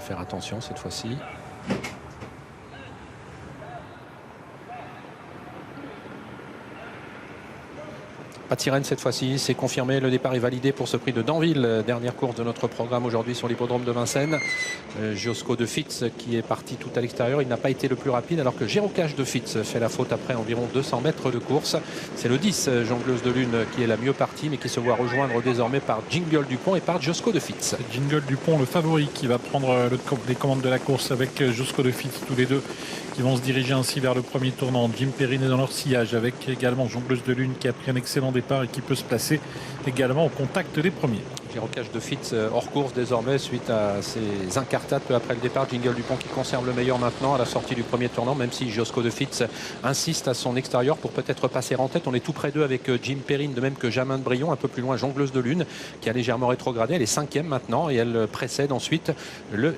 faire attention cette fois-ci. Pas de sirène cette fois-ci, c'est confirmé, le départ est validé pour ce prix de Danville, dernière course de notre programme aujourd'hui sur l'hippodrome de Vincennes. Giosco de Fitz qui est parti tout à l'extérieur, il n'a pas été le plus rapide alors que Gérocache de Fitz fait la faute après environ 200 mètres de course. C'est le 10, Jongleuse de Lune, qui est la mieux partie mais qui se voit rejoindre désormais par Jingle Dupont et par Giosco de Fitz. Jingle Dupont, le favori, qui va prendre les commandes de la course avec Giosco de Fitz, tous les deux qui vont se diriger ainsi vers le premier tournant. Jim Perrine est dans leur sillage avec également Jongleuse de Lune qui a pris un excellent départ et qui peut se placer également au contact des premiers. Gérocache de Fitz hors course désormais suite à ses incartades peu après le départ. Jingle Dupont qui conserve le meilleur maintenant à la sortie du premier tournant, même si Giosco de Fitz insiste à son extérieur pour peut-être passer en tête. On est tout près d'eux avec Jim Perrine, de même que Jamin de Brion, un peu plus loin Jongleuse de Lune qui a légèrement rétrogradé. Elle est 5e maintenant et elle précède ensuite le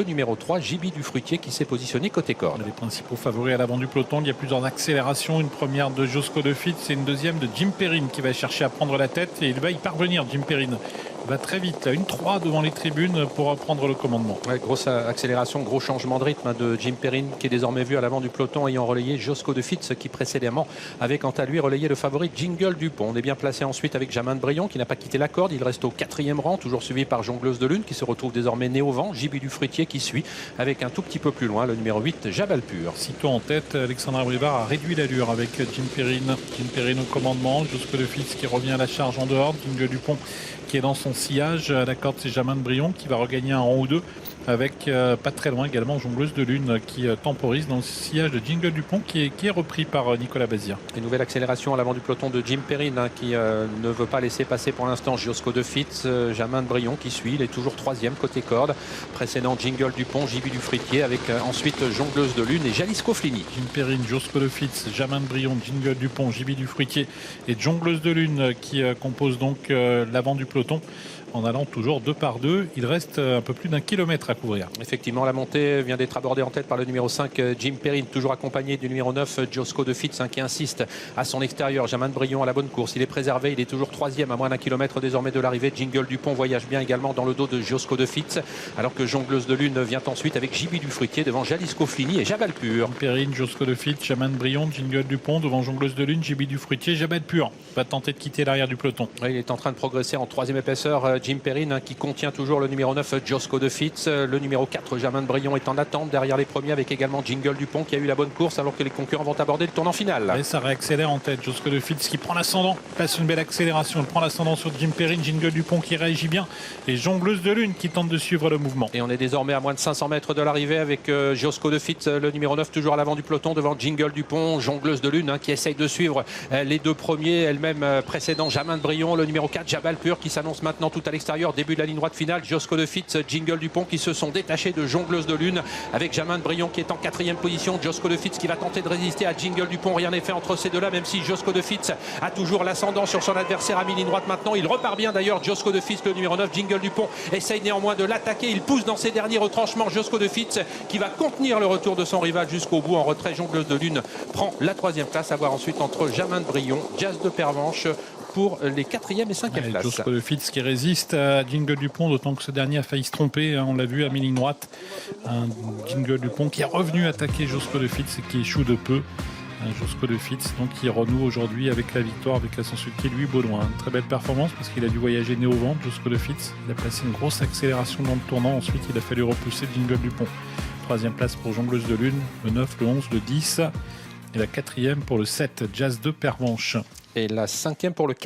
numéro 3, Jibi du Fruitier, qui s'est positionné côté corde. Les principaux favoris à l'avant du peloton, il y a plusieurs accélérations. Une première de Giosco de Fitz et une deuxième de Jim Perrine qui va chercher à prendre la tête et il va y parvenir. Jim Perrine va très vite, à 1-3 devant les tribunes pour reprendre le commandement. Ouais, grosse accélération, gros changement de rythme de Jim Perrine qui est désormais vu à l'avant du peloton ayant relayé Giosco de Fitz qui précédemment avait quant à lui relayé le favori Jingle Dupont. On est bien placé ensuite avec Jamin de Brion qui n'a pas quitté la corde, il reste au 4e rang, toujours suivi par Jongleuse de Lune qui se retrouve désormais né au vent, Jibi du Fruitier qui suit avec un tout petit peu plus loin le numéro 8, Jabal Pur. Sitôt en tête, Alexandra Brivard a réduit l'allure avec Jim Perrine. Jim Perrine au commandement, Giosco de Fitz qui revient à la charge en dehors, Jingle Dupont qui est dans son sillage. À la corde, c'est Jamin de Brion qui va regagner un rang ou deux avec pas très loin également Jongleuse de Lune qui temporise dans le sillage de Jingle Dupont qui est repris par Nicolas Bazir. Une nouvelle accélération à l'avant du peloton de Jim Perrine qui ne veut pas laisser passer pour l'instant Giosco de Fitz. Jamin de Brion qui suit, il est toujours 3e côté corde, précédent Jingle Dupont, Jibi du Fruitier avec ensuite Jongleuse de Lune et Jalisco Flini. Jim Perrine, Giosco de Fitz, Jamin de Brion, Jingle Dupont, Jibi du Fruitier et Jongleuse de Lune qui composent donc l'avant du peloton. En allant toujours 2 par 2, il reste un peu plus d'1 kilomètre à couvrir. Effectivement, la montée vient d'être abordée en tête par le numéro 5, Jim Perrine, toujours accompagné du numéro 9, Giosco de Fitz, qui insiste à son extérieur. Jamin de Brion à la bonne course, il est préservé, il est toujours 3e à moins d'1 kilomètre désormais de l'arrivée. Jingle Dupont voyage bien également dans le dos de Giosco de Fitz, alors que Jongleuse de Lune vient ensuite avec Jibi du Fruitier devant Jalisco Flini et Jabal Pur. Jim Perrine, Giosco de Fitz, Jamin de Brion, Jingle Dupont devant Jongleuse de Lune, Jibi du Fruitier, Jabal Pur va tenter de quitter l'arrière du peloton. Oui, il est en train de progresser en 3e épaisseur, Jim Perrine qui contient toujours le numéro 9, Giosco de Fitz. Le numéro 4, Jamin de Brion, est en attente derrière les premiers avec également Jingle Dupont qui a eu la bonne course alors que les concurrents vont aborder le tournant final. Et ça réaccélère en tête. Giosco de Fitz qui prend l'ascendant, passe une belle accélération. Il prend l'ascendant sur Jim Perrine, Jingle Dupont qui réagit bien et Jongleuse de Lune qui tente de suivre le mouvement. Et on est désormais à moins de 500 mètres de l'arrivée avec Giosco de Fitz, le numéro 9, toujours à l'avant du peloton devant Jingle Dupont, Jongleuse de Lune qui essaye de suivre les deux premiers, elle-même précédent Jamin de Brion, le numéro 4, Jabal Pur qui s'annonce maintenant tout à l'extérieur, début de la ligne droite finale. Giosco de Fitz, Jingle Dupont qui se sont détachés de Jongleuse de Lune avec Jamin de Brion qui est en 4e position. Giosco de Fitz qui va tenter de résister à Jingle Dupont. Rien n'est fait entre ces deux-là, même si Giosco de Fitz a toujours l'ascendant sur son adversaire à mi-ligne droite maintenant. Il repart bien d'ailleurs, Giosco de Fitz, le numéro 9. Jingle Dupont essaye néanmoins de l'attaquer. Il pousse dans ses derniers retranchements. Giosco de Fitz qui va contenir le retour de son rival jusqu'au bout en retrait. Jongleuse de Lune prend la 3e place, à voir ensuite entre Jamin de Brion, Jazz de Pervenche pour les 4e et 5e places. Giosco de Fitz qui résiste à Jingle Dupont, d'autant que ce dernier a failli se tromper, on l'a vu à mi-ligne droite. Un Jingle Dupont qui est revenu attaquer Giosco de Fitz et qui échoue de peu. Giosco de Fitz donc qui renoue aujourd'hui avec la victoire avec Ascension qui lui Baudouin. Une très belle performance parce qu'il a dû voyager né au vent. Giosco de Fitz, il a placé une grosse accélération dans le tournant, ensuite il a fallu repousser Jingle Dupont. 3e place pour Jongleuse de Lune, le 9, le 11, le 10 et la 4e pour le 7, Jazz de Pervenche. Et la 5e pour le 4.